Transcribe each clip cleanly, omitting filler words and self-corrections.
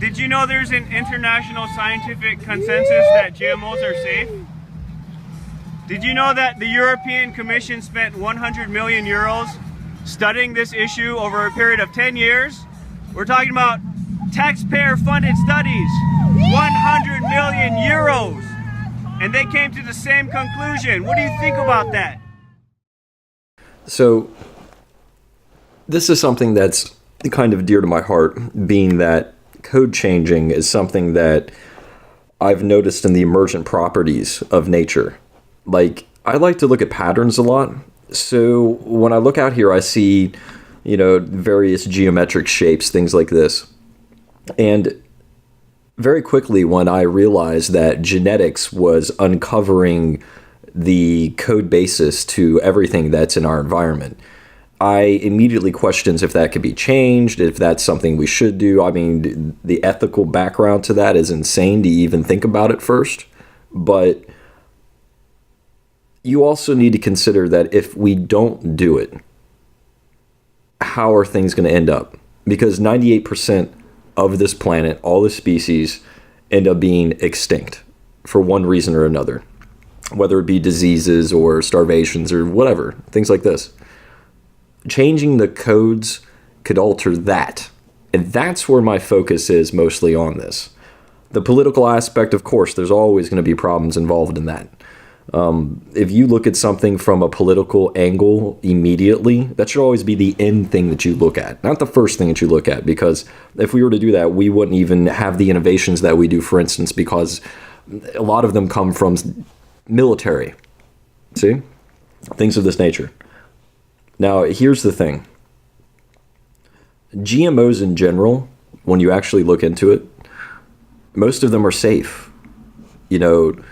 Did you know there's an international scientific consensus that GMOs are safe? Did you know that the European Commission spent 100 million euros studying this issue over a period of 10 years? We're talking about taxpayer-funded studies, 100 million euros. And they came to the same conclusion. What do you think about that? So, this is something that's kind of dear to my heart, being that code changing is something that I've noticed in the emergent properties of nature. Like, I like to look at patterns a lot. So, when I look out here, I see, various geometric shapes, things like this. And very quickly, when I realized that genetics was uncovering the code basis to everything that's in our environment, I immediately questioned if that could be changed, if that's something we should do. I mean, the ethical background to that is insane to even think about it first. But you also need to consider that if we don't do it, how are things going to end up? Because 98% of this planet, all the species, end up being extinct for one reason or another, whether it be diseases or starvations or whatever, things like this. Changing the codes could alter that. And that's where my focus is mostly on this. The political aspect, of course, there's always going to be problems involved in that. If you look at something from a political angle immediately, that should always be the end thing that you look at, not the first thing that you look at, because if we were to do that, we wouldn't even have the innovations that we do, for instance, because a lot of them come from military. See? Things of this nature. Now, here's the thing. GMOs in general, when you actually look into it, most of them are safe. Aspartame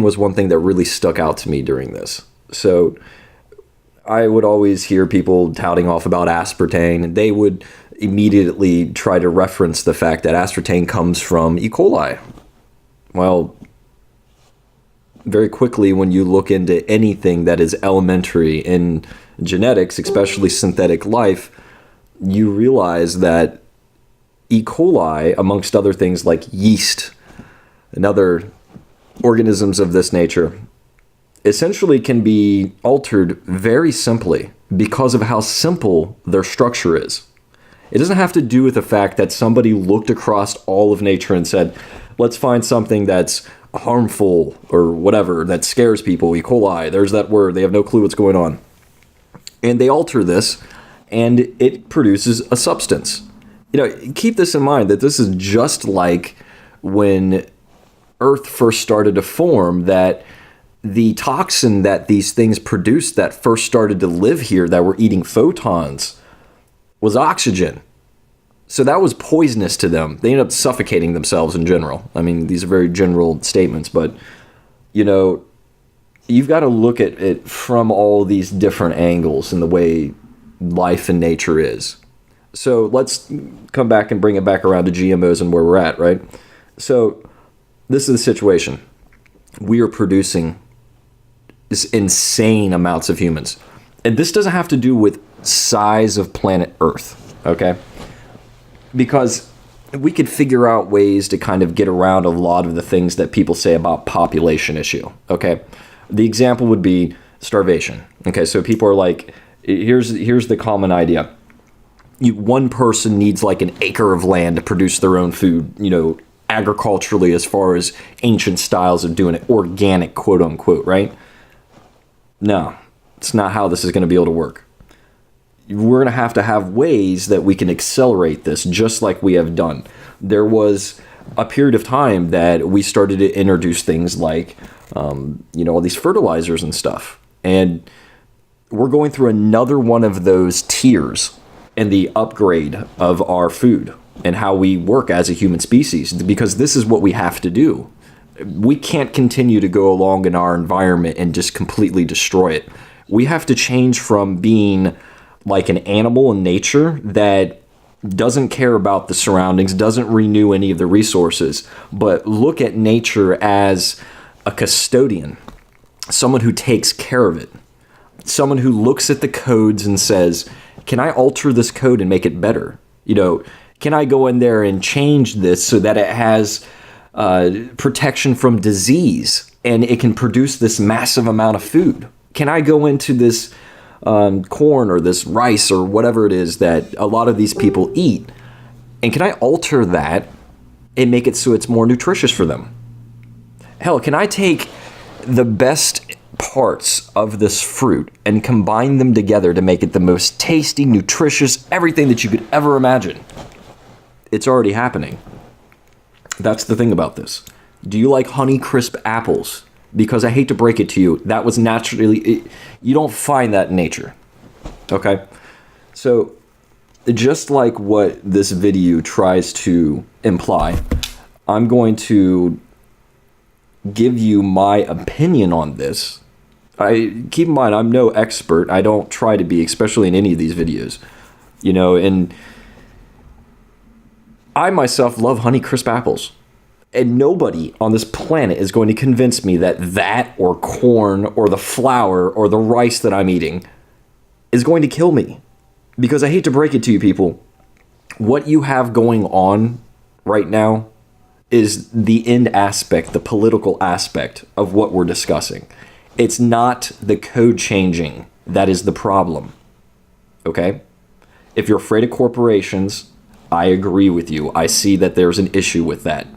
was one thing that really stuck out to me during this. So I would always hear people touting off about aspartame, and they would immediately try to reference the fact that aspartame comes from E. coli. Well, very quickly, when you look into anything that is elementary in genetics, especially synthetic life, you realize that E. coli, amongst other things like yeast and other organisms of this nature, essentially can be altered very simply because of how simple their structure is. It doesn't have to do with the fact that somebody looked across all of nature and said, let's find something that's harmful or whatever, that scares people, E. coli, there's that word, they have no clue what's going on. And they alter this, and it produces a substance. Keep this in mind, that this is just like when Earth first started to form, that the toxin that these things produced that first started to live here, that were eating photons, was oxygen. So that was poisonous to them. They ended up suffocating themselves in general. I mean, these are very general statements, but, you've got to look at it from all these different angles in the way life and nature is. So let's come back and bring it back around to GMOs and where we're at, right? So this is the situation. We are producing this insane amounts of humans. And this doesn't have to do with size of planet Earth, okay? Because we could figure out ways to kind of get around a lot of the things that people say about population issue, okay? The example would be starvation. Okay, so people are like, here's the common idea. One person needs like an acre of land to produce their own food, agriculturally, as far as ancient styles of doing it, organic, quote unquote, right? No, it's not how this is going to be able to work. We're going to have ways that we can accelerate this, just like we have done. There was a period of time that we started to introduce things like, all these fertilizers and stuff. And we're going through another one of those tiers in the upgrade of our food and how we work as a human species, because this is what we have to do. We can't continue to go along in our environment and just completely destroy it. We have to change from being like an animal in nature that doesn't care about the surroundings, doesn't renew any of the resources, but look at nature as a custodian, someone who takes care of it, someone who looks at the codes and says, can I alter this code and make it better? Can I go in there and change this so that it has protection from disease and it can produce this massive amount of food? Can I go into this corn or this rice or whatever it is that a lot of these people eat, and can I alter that and make it so it's more nutritious for them? Hell, can I take the best parts of this fruit and combine them together to make it the most tasty, nutritious, everything that you could ever imagine? It's already happening. That's the thing about this. Do you like Honeycrisp apples? Because I hate to break it to you, that was naturally, you don't find that in nature. Okay? So, just like what this video tries to imply, I'm going to give you my opinion on this. Keep in mind, I'm no expert. I don't try to be, especially in any of these videos. You know, and I myself love Honeycrisp apples. And nobody on this planet is going to convince me that or corn or the flour or the rice that I'm eating is going to kill me. Because I hate to break it to you people, what you have going on right now is the end aspect, the political aspect of what we're discussing. It's not the code changing that is the problem. Okay? If you're afraid of corporations, I agree with you. I see that there's an issue with that.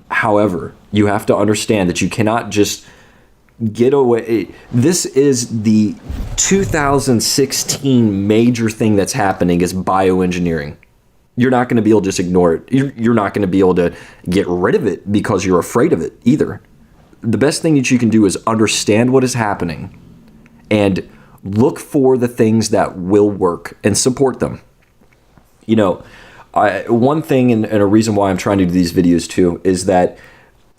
However, you have to understand that you cannot just get away. This is the 2016 major thing that's happening is bioengineering. You're not going to be able to just ignore it. You're not going to be able to get rid of it because you're afraid of it either. The best thing that you can do is understand what is happening and look for the things that will work and support them. You know, one thing and a reason why I'm trying to do these videos too is that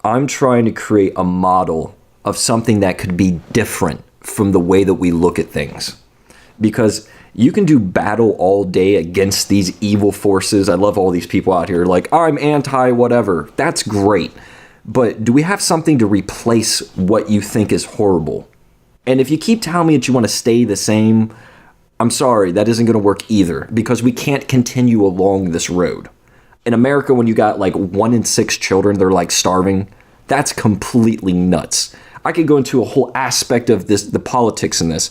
I'm trying to create a model of something that could be different from the way that we look at things. Because you can do battle all day against these evil forces. I love all these people out here like, I'm anti whatever. That's great. But do we have something to replace what you think is horrible? And if you keep telling me that you want to stay the same, I'm sorry, that isn't going to work either, because we can't continue along this road. In America, when you got like 1 in 6 children, they're like starving, that's completely nuts. I could go into a whole aspect of this, the politics in this.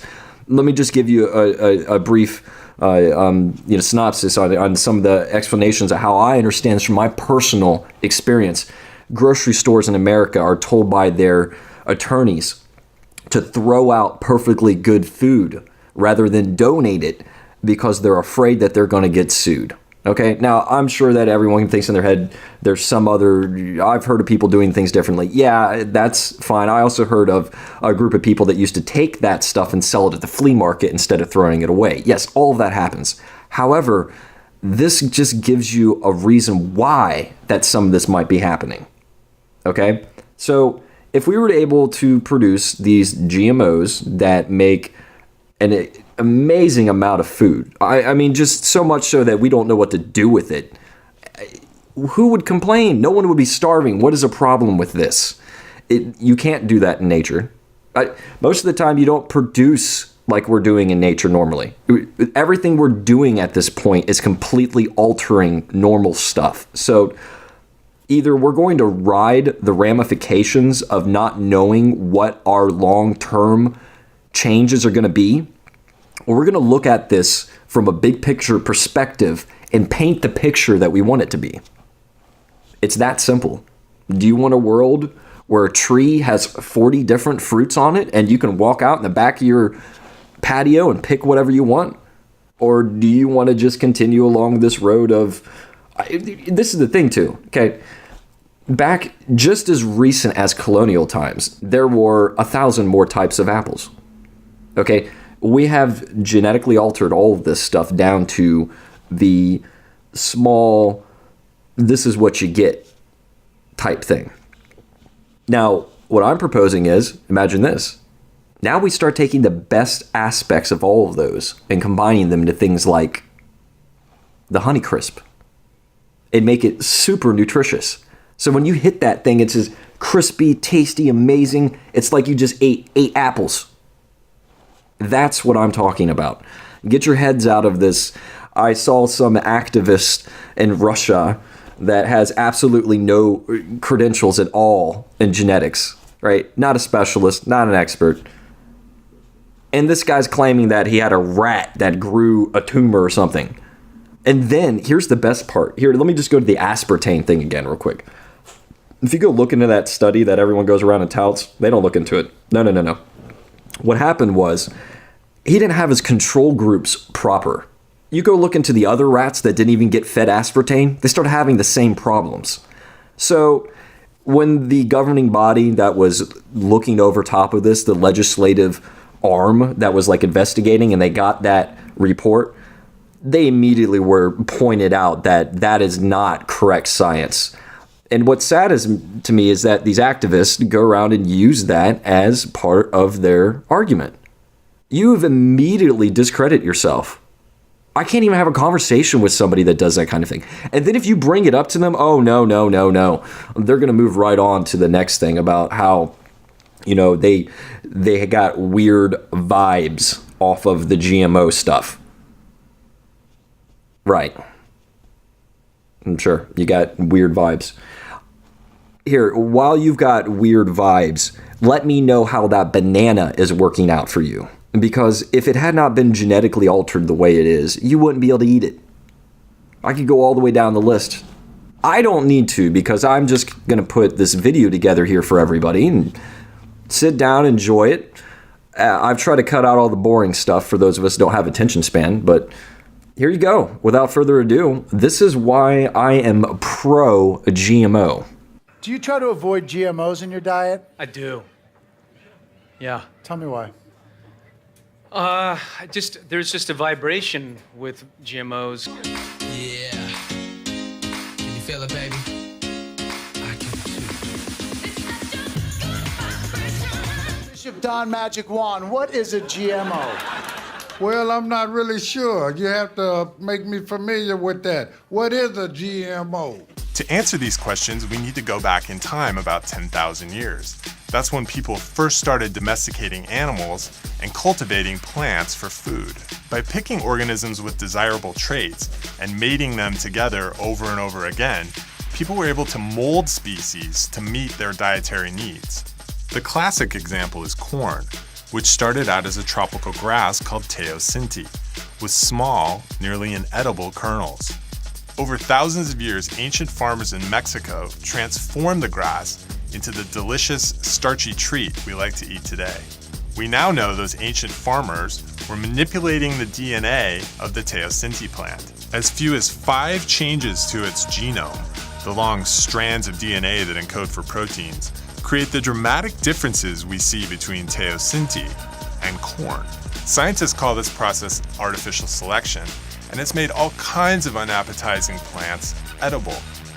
Let me just give you a brief synopsis on some of the explanations of how I understand this from my personal experience. Grocery stores in America are told by their attorneys to throw out perfectly good food rather than donate it because they're afraid that they're going to get sued. Okay, now I'm sure that everyone thinks in their head there's some other, I've heard of people doing things differently. Yeah, that's fine. I also heard of a group of people that used to take that stuff and sell it at the flea market instead of throwing it away. Yes, all of that happens. However, this just gives you a reason why that some of this might be happening. Okay, so if we were able to produce these GMOs that make an amazing amount of food, I mean, just so much so that we don't know what to do with it, who would complain? No one would be starving. What is a problem with this? You can't do that in nature. Most of the time, you don't produce like we're doing in nature normally. Everything we're doing at this point is completely altering normal stuff. So either we're going to ride the ramifications of not knowing what our long-term changes are going to be, or we're going to look at this from a big picture perspective and paint the picture that we want it to be. It's that simple. Do you want a world where a tree has 40 different fruits on it and you can walk out in the back of your patio and pick whatever you want? Or do you want to just continue along this road of, this is the thing too, okay? Back just as recent as colonial times, there were 1,000 more types of apples. Okay, we have genetically altered all of this stuff down to the small, this is what you get type thing. Now, what I'm proposing is, imagine this. Now we start taking the best aspects of all of those and combining them to things like the Honeycrisp and make it super nutritious. So when you hit that thing, it's just crispy, tasty, amazing. It's like you just ate 8 apples. That's what I'm talking about. Get your heads out of this. I saw some activist in Russia that has absolutely no credentials at all in genetics, right? Not a specialist, not an expert. And this guy's claiming that he had a rat that grew a tumor or something. And then, here's the best part. Here, let me just go to the aspartame thing again real quick. If you go look into that study that everyone goes around and touts, they don't look into it. No. What happened was, he didn't have his control groups proper. You go look into the other rats that didn't even get fed aspartame, they started having the same problems. So when the governing body that was looking over top of this, the legislative arm that was like investigating, and they got that report, they immediately were pointed out that that is not correct science. And what's sad to me is that these activists go around and use that as part of their argument. You have immediately discredited yourself. I can't even have a conversation with somebody that does that kind of thing. And then if you bring it up to them, oh, no. They're going to move right on to the next thing about how, they got weird vibes off of the GMO stuff. Right. I'm sure you got weird vibes. Here, while you've got weird vibes, let me know how that banana is working out for you. Because if it had not been genetically altered the way it is, you wouldn't be able to eat it. I could go all the way down the list. I don't need to, because I'm just going to put this video together here for everybody and sit down, enjoy it. I've tried to cut out all the boring stuff for those of us who don't have attention span, but here you go. Without further ado, this is why I am pro GMO. Do you try to avoid GMOs in your diet? I do. Yeah. Tell me why. There's just a vibration with GMOs. Yeah. Can you feel it, baby? I can too. Bishop Don Magic Wand, what is a GMO? Well, I'm not really sure. You have to make me familiar with that. What is a GMO? To answer these questions, we need to go back in time about 10,000 years. That's when people first started domesticating animals and cultivating plants for food. By picking organisms with desirable traits and mating them together over and over again, people were able to mold species to meet their dietary needs. The classic example is corn, which started out as a tropical grass called teosinte, with small, nearly inedible kernels. Over thousands of years, ancient farmers in Mexico transformed the grass into the delicious, starchy treat we like to eat today. We now know those ancient farmers were manipulating the DNA of the teosinte plant. As few as 5 changes to its genome, the long strands of DNA that encode for proteins, create the dramatic differences we see between teosinte and corn. Scientists call this process artificial selection, and it's made all kinds of unappetizing plants edible,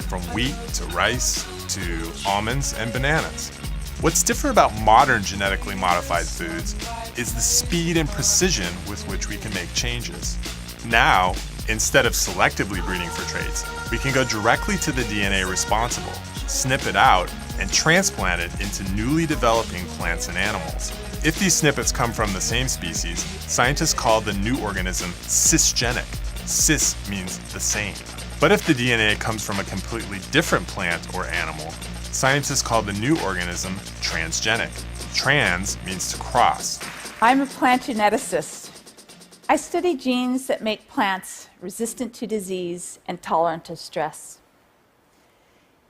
from wheat to rice to almonds and bananas. What's different about modern genetically modified foods is the speed and precision with which we can make changes. Now, instead of selectively breeding for traits, we can go directly to the DNA responsible, snip it out, and transplant it into newly developing plants and animals. If these snippets come from the same species, scientists call the new organism cisgenic. Cis means the same. But if the DNA comes from a completely different plant or animal, scientists call the new organism transgenic. Trans means to cross. I'm a plant geneticist. I study genes that make plants resistant to disease and tolerant to stress.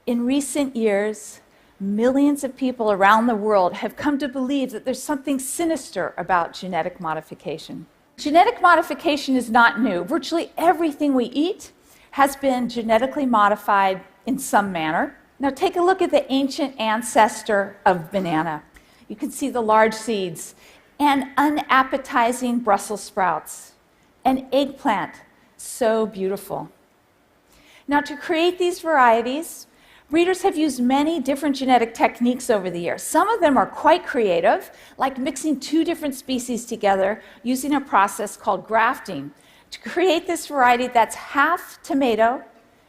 In recent years, millions of people around the world have come to believe that there's something sinister about genetic modification. Genetic modification is not new. Virtually everything we eat has been genetically modified in some manner. Now take a look at the ancient ancestor of banana. You can see the large seeds and unappetizing Brussels sprouts, an eggplant, so beautiful. Now to create these varieties, breeders have used many different genetic techniques over the years. Some of them are quite creative, like mixing 2 different species together using a process called grafting to create this variety that's half tomato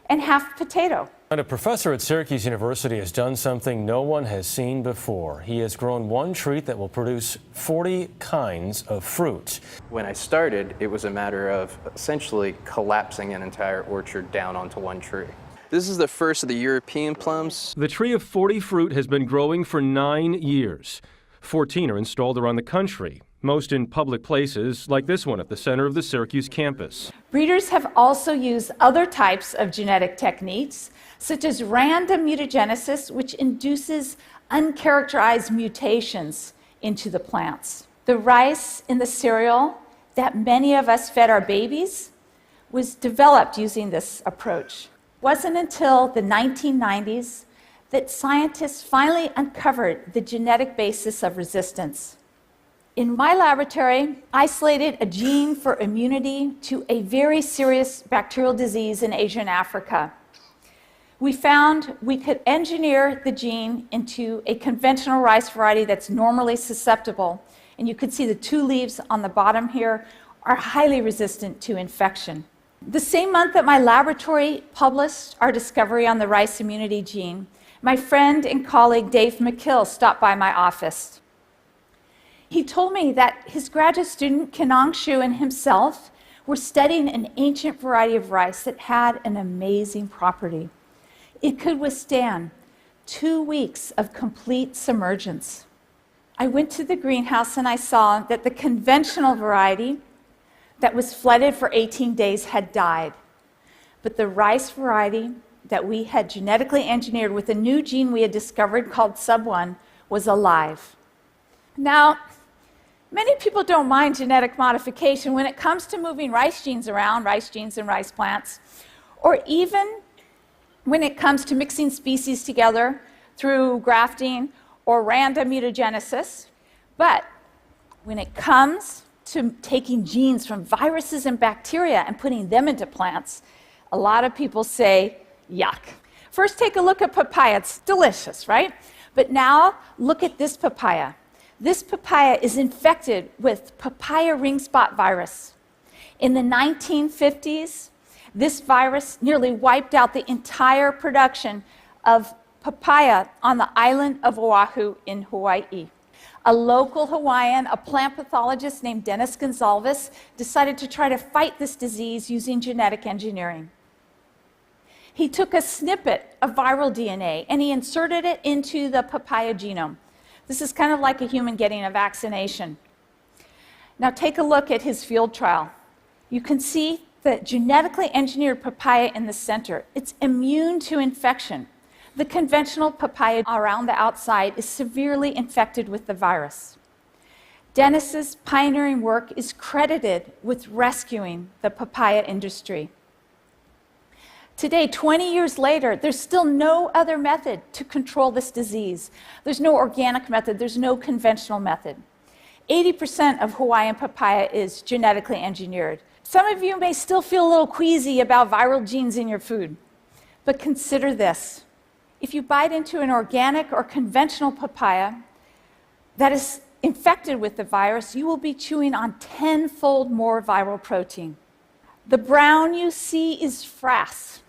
and half potato. And a professor at Syracuse University has done something no one has seen before. He has grown one tree that will produce 40 kinds of fruit. When I started, it was a matter of essentially collapsing an entire orchard down onto one tree. This is the first of the European plums. The tree of 40 fruit has been growing for 9 years. 14 are installed around the country, most in public places like this one at the center of the Syracuse campus. Breeders have also used other types of genetic techniques, such as random mutagenesis, which induces uncharacterized mutations into the plants. The rice in the cereal that many of us fed our babies was developed using this approach. It wasn't until the 1990s that scientists finally uncovered the genetic basis of resistance. In my laboratory, I isolated a gene for immunity to a very serious bacterial disease in Asia and Africa. We found we could engineer the gene into a conventional rice variety that's normally susceptible. And you can see the 2 leaves on the bottom here are highly resistant to infection. The same month that my laboratory published our discovery on the rice immunity gene, my friend and colleague Dave McKill stopped by my office. He told me that his graduate student, Kenong Shu, and himself were studying an ancient variety of rice that had an amazing property. It could withstand 2 weeks of complete submergence. I went to the greenhouse and I saw that the conventional variety that was flooded for 18 days had died. But the rice variety that we had genetically engineered with a new gene we had discovered called sub1 was alive. Now, many people don't mind genetic modification when it comes to moving rice genes around, rice genes and rice plants, or even when it comes to mixing species together through grafting or random mutagenesis. But when it comes to taking genes from viruses and bacteria and putting them into plants, a lot of people say, yuck. First, take a look at papaya. It's delicious, right? But now, look at this papaya. This papaya is infected with papaya ring spot virus. In the 1950s, this virus nearly wiped out the entire production of papaya on the island of Oahu in Hawaii. A local Hawaiian, a plant pathologist named Dennis Gonzalez, decided to try to fight this disease using genetic engineering. He took a snippet of viral DNA and he inserted it into the papaya genome. This is kind of like a human getting a vaccination. Now take a look at his field trial. You can see the genetically engineered papaya in the center. It's immune to infection. The conventional papaya around the outside is severely infected with the virus. Dennis's pioneering work is credited with rescuing the papaya industry. Today, 20 years later, there's still no other method to control this disease. There's no organic method, there's no conventional method. 80% of Hawaiian papaya is genetically engineered. Some of you may still feel a little queasy about viral genes in your food, but consider this. If you bite into an organic or conventional papaya that is infected with the virus, you will be chewing on 10-fold more viral protein. The brown you see is frass,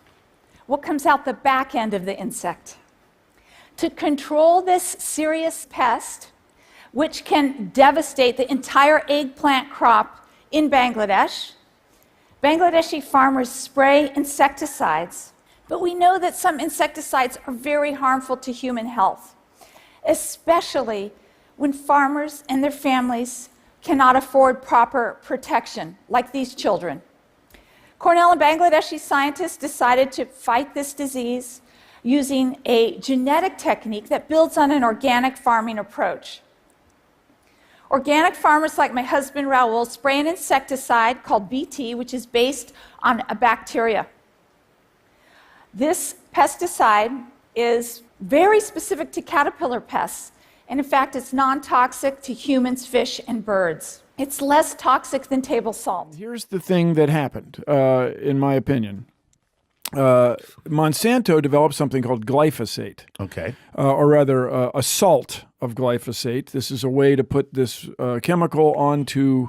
what comes out the back end of the insect. To control this serious pest, which can devastate the entire eggplant crop in Bangladesh, Bangladeshi farmers spray insecticides, but we know that some insecticides are very harmful to human health, especially when farmers and their families cannot afford proper protection, like these children. Cornell and Bangladeshi scientists decided to fight this disease using a genetic technique that builds on an organic farming approach. Organic farmers like my husband Raul spray an insecticide called BT, which is based on a bacteria. This pesticide is very specific to caterpillar pests, and in fact, it's non-toxic to humans, fish, and birds. It's less toxic than table salt. Here's the thing that happened, in my opinion. Monsanto developed something called glyphosate. Okay. Or rather, a salt of glyphosate. This is a way to put this chemical onto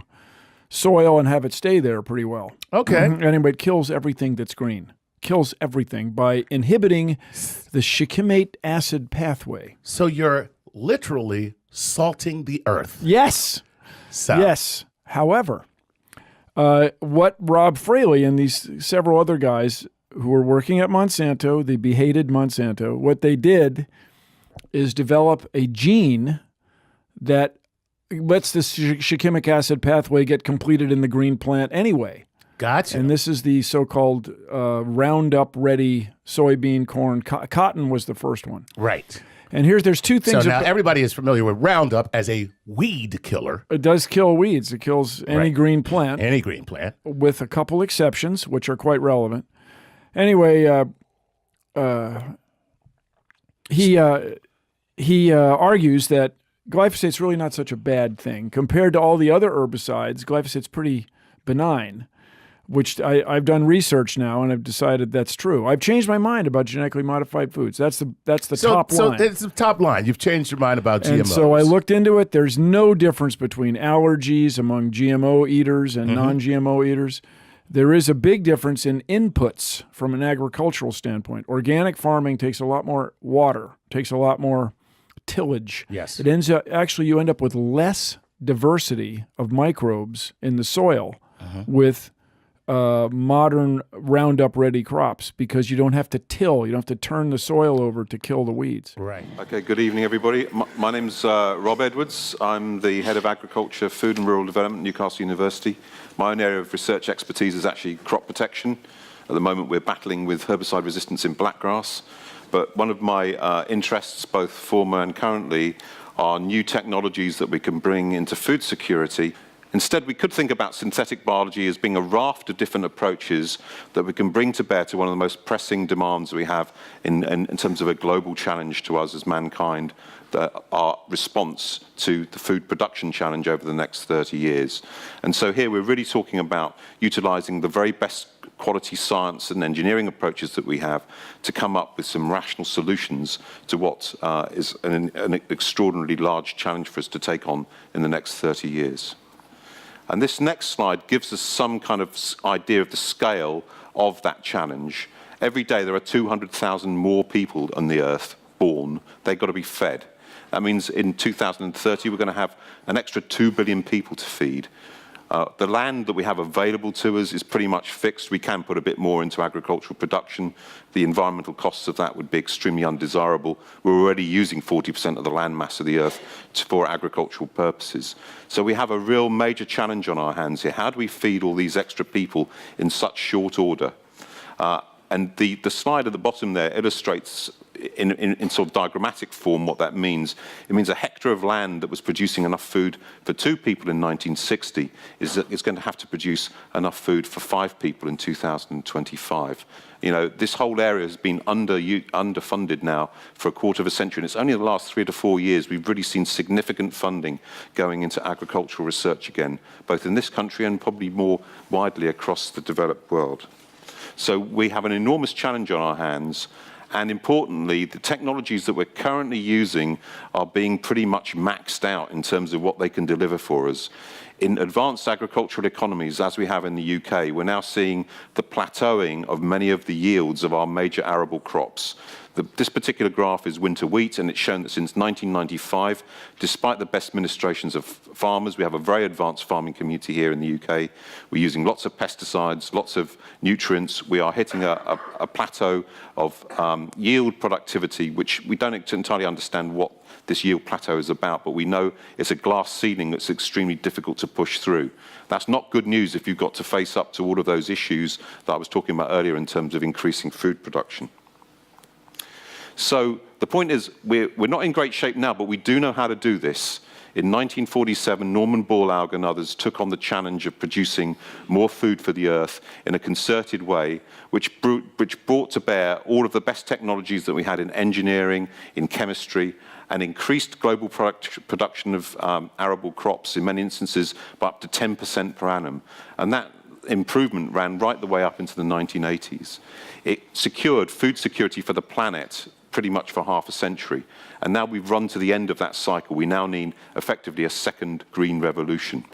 soil and have it stay there pretty well. Okay. Anyway, it kills everything that's green. kills everything by inhibiting the shikimate acid pathway. So you're literally salting the earth. Yes. So. Yes. However, what Rob Fraley and these several other guys who were working at Monsanto, they behated Monsanto, what they did is develop a gene that lets the shikimic acid pathway get completed in the green plant anyway. Gotcha. And this is the so-called Roundup Ready soybean, corn, cotton was the first one. Right. And there's two things. So now everybody is familiar with Roundup as a weed killer. It does kill weeds. It kills any green plant. Any green plant. With a couple exceptions, which are quite relevant. Anyway, he argues that glyphosate's really not such a bad thing. Compared to all the other herbicides, glyphosate's pretty benign, which I've done research now, and I've decided that's true. I've changed my mind about genetically modified foods. That's the top line. So it's the top line. You've changed your mind about GMOs. And so I looked into it. There's no difference between allergies among GMO eaters and non-GMO eaters. There is a big difference in inputs from an agricultural standpoint. Organic farming takes a lot more water, takes a lot more tillage. Yes. It ends up, actually, you end up with less diversity of microbes in the soil with modern Roundup Ready crops, because you don't have to till, you don't have to turn the soil over to kill the weeds. Right. Okay, good evening, everybody. My name's Rob Edwards. I'm the Head of Agriculture, Food and Rural Development at Newcastle University. My own area of research expertise is actually crop protection. At the moment, we're battling with herbicide resistance in blackgrass. But one of my interests, both former and currently, are new technologies that we can bring into food security. Instead, we could think about synthetic biology as being a raft of different approaches that we can bring to bear to one of the most pressing demands we have in terms of a global challenge to us as mankind, our response to the food production challenge over the next 30 years. And so here we're really talking about utilizing the very best quality science and engineering approaches that we have to come up with some rational solutions to what is an extraordinarily large challenge for us to take on in the next 30 years. And this next slide gives us some kind of idea of the scale of that challenge. Every day there are 200,000 more people on the earth born. They've got to be fed. That means in 2030 we're going to have an extra 2 billion people to feed. The land that we have available to us is pretty much fixed. We can put a bit more into agricultural production. The environmental costs of that would be extremely undesirable. We're already using 40% of the land mass of the earth for agricultural purposes. So we have a real major challenge on our hands here. How do we feed all these extra people in such short order? And the slide at the bottom there illustrates in sort of diagrammatic form what that means. It means a hectare of land that was producing enough food for 2 people in 1960 is going to have to produce enough food for 5 people in 2025. You know, this whole area has been underfunded now for a quarter of a century, and it's only in the last 3 to 4 years we've really seen significant funding going into agricultural research again, both in this country and probably more widely across the developed world. So we have an enormous challenge on our hands, and importantly, the technologies that we're currently using are being pretty much maxed out in terms of what they can deliver for us. In advanced agricultural economies, as we have in the UK, we're now seeing the plateauing of many of the yields of our major arable crops. This particular graph is winter wheat, and it's shown that since 1995, despite the best ministrations of farmers, we have a very advanced farming community here in the UK. We're using lots of pesticides, lots of nutrients. We are hitting a plateau of yield productivity, which we don't entirely understand what this yield plateau is about, but we know it's a glass ceiling that's extremely difficult to push through. That's not good news if you've got to face up to all of those issues that I was talking about earlier in terms of increasing food production. So the point is, we're not in great shape now, but we do know how to do this. In 1947, Norman Borlaug and others took on the challenge of producing more food for the earth in a concerted way, which brought to bear all of the best technologies that we had in engineering, in chemistry, and increased global production of arable crops, in many instances, by up to 10% per annum. And that improvement ran right the way up into the 1980s. It secured food security for the planet pretty much for half a century. And now we've run to the end of that cycle. We now need effectively a second green revolution.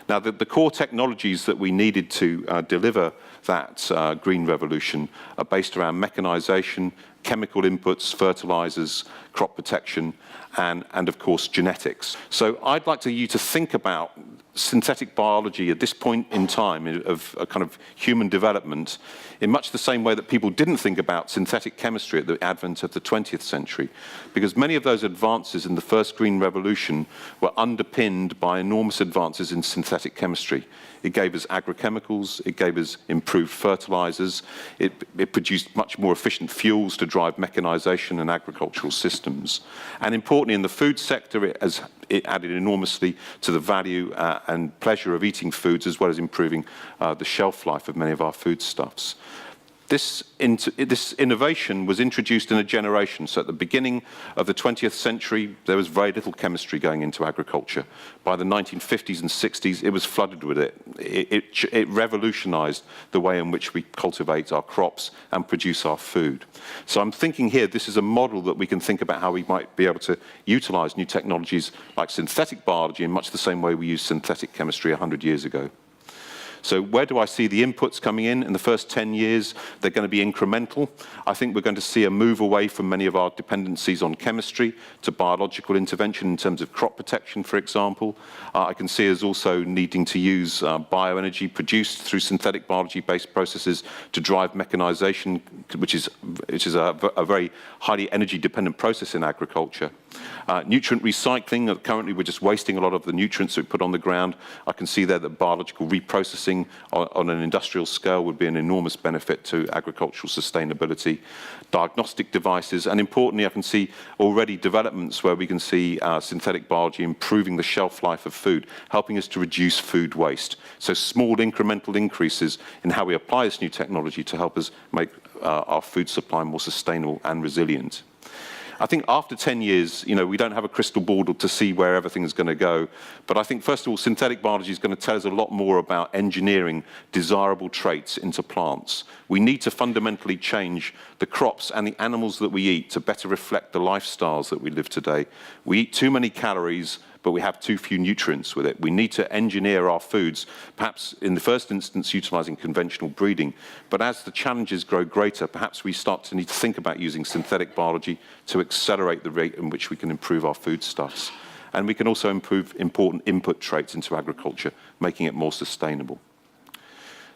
Now, the core technologies that we needed to deliver that green revolution are based around mechanization, chemical inputs, fertilizers, crop protection, and of course, genetics. So I'd like you to think about synthetic biology at this point in time of a kind of human development in much the same way that people didn't think about synthetic chemistry at the advent of the 20th century, because many of those advances in the first green revolution were underpinned by enormous advances in synthetic chemistry. It gave us agrochemicals, it gave us improved fertilizers, it produced much more efficient fuels to drive mechanization and agricultural systems. And importantly, in the food sector, it added enormously to the value and pleasure of eating foods, as well as improving the shelf life of many of our foodstuffs. This innovation was introduced in a generation. So at the beginning of the 20th century, there was very little chemistry going into agriculture. By the 1950s and 60s, it was flooded with it. It revolutionized the way in which we cultivate our crops and produce our food. So I'm thinking here, this is a model that we can think about how we might be able to utilize new technologies like synthetic biology in much the same way we used synthetic chemistry 100 years ago. So where do I see the inputs coming in? In the first 10 years, they're going to be incremental. I think we're going to see a move away from many of our dependencies on chemistry to biological intervention in terms of crop protection, for example. I can see us also needing to use bioenergy produced through synthetic biology-based processes to drive mechanization, which is a very highly energy-dependent process in agriculture. Nutrient recycling, currently we're just wasting a lot of the nutrients that we put on the ground. I can see there that biological reprocessing on an industrial scale would be an enormous benefit to agricultural sustainability. Diagnostic devices, and importantly, I can see already developments where we can see synthetic biology improving the shelf life of food, helping us to reduce food waste. So small incremental increases in how we apply this new technology to help us make our food supply more sustainable and resilient. I think after 10 years, we don't have a crystal ball to see where everything is going to go. But I think, first of all, synthetic biology is going to tell us a lot more about engineering desirable traits into plants. We need to fundamentally change the crops and the animals that we eat to better reflect the lifestyles that we live today. We eat too many calories, but we have too few nutrients with it. We need to engineer our foods, perhaps in the first instance utilizing conventional breeding. But as the challenges grow greater, perhaps we start to need to think about using synthetic biology to accelerate the rate in which we can improve our foodstuffs. And we can also improve important input traits into agriculture, making it more sustainable.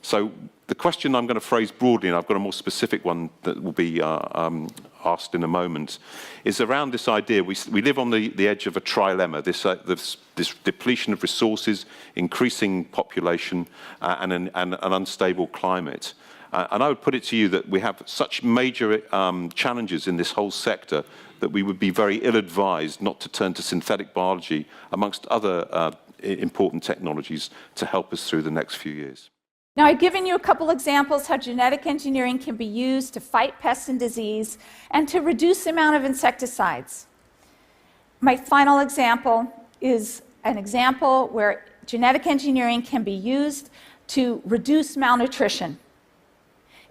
So the question I'm going to phrase broadly, and I've got a more specific one that will be asked in a moment, is around this idea. We live on the edge of a trilemma, this depletion of resources, increasing population, and an unstable climate. And I would put it to you that we have such major challenges in this whole sector that we would be very ill-advised not to turn to synthetic biology amongst other important technologies to help us through the next few years. Now, I've given you a couple examples how genetic engineering can be used to fight pests and disease and to reduce the amount of insecticides. My final example is an example where genetic engineering can be used to reduce malnutrition.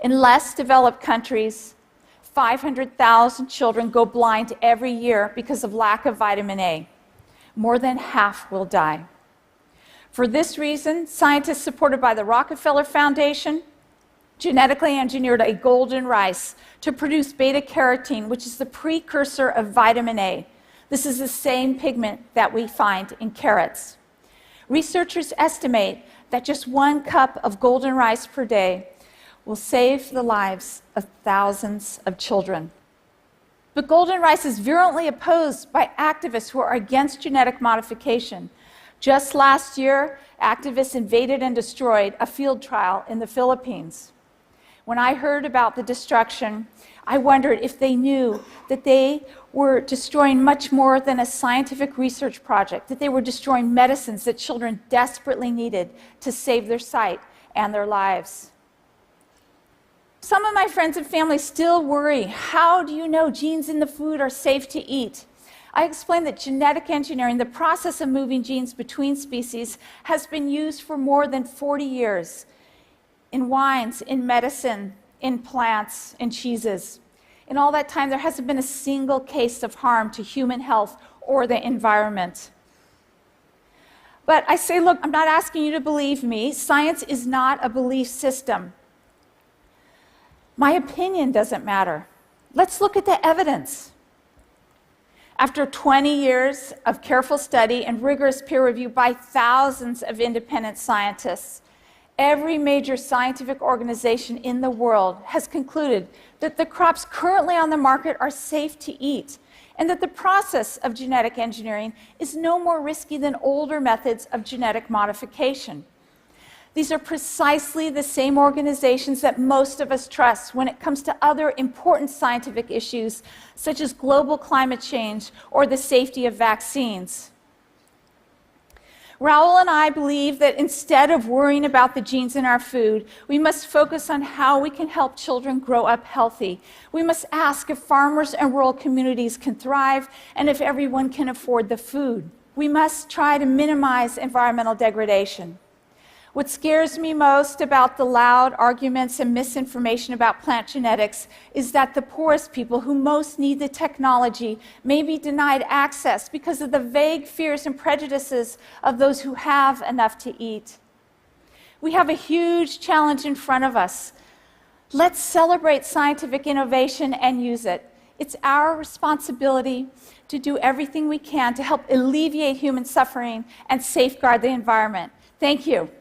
In less developed countries, 500,000 children go blind every year because of lack of vitamin A. More than half will die. For this reason, scientists supported by the Rockefeller Foundation genetically engineered a golden rice to produce beta-carotene, which is the precursor of vitamin A. This is the same pigment that we find in carrots. Researchers estimate that just 1 cup of golden rice per day will save the lives of thousands of children. But golden rice is virulently opposed by activists who are against genetic modification. Just last year, activists invaded and destroyed a field trial in the Philippines. When I heard about the destruction, I wondered if they knew that they were destroying much more than a scientific research project, that they were destroying medicines that children desperately needed to save their sight and their lives. Some of my friends and family still worry, how do you know genes in the food are safe to eat? I explained that genetic engineering, the process of moving genes between species, has been used for more than 40 years in wines, in medicine, in plants, in cheeses. In all that time, there hasn't been a single case of harm to human health or the environment. But I say, look, I'm not asking you to believe me. Science is not a belief system. My opinion doesn't matter. Let's look at the evidence. After 20 years of careful study and rigorous peer review by thousands of independent scientists, every major scientific organization in the world has concluded that the crops currently on the market are safe to eat, and that the process of genetic engineering is no more risky than older methods of genetic modification. These are precisely the same organizations that most of us trust when it comes to other important scientific issues, such as global climate change or the safety of vaccines. Raoul and I believe that instead of worrying about the genes in our food, we must focus on how we can help children grow up healthy. We must ask if farmers and rural communities can thrive and if everyone can afford the food. We must try to minimize environmental degradation. What scares me most about the loud arguments and misinformation about plant genetics is that the poorest people who most need the technology may be denied access because of the vague fears and prejudices of those who have enough to eat. We have a huge challenge in front of us. Let's celebrate scientific innovation and use it. It's our responsibility to do everything we can to help alleviate human suffering and safeguard the environment. Thank you.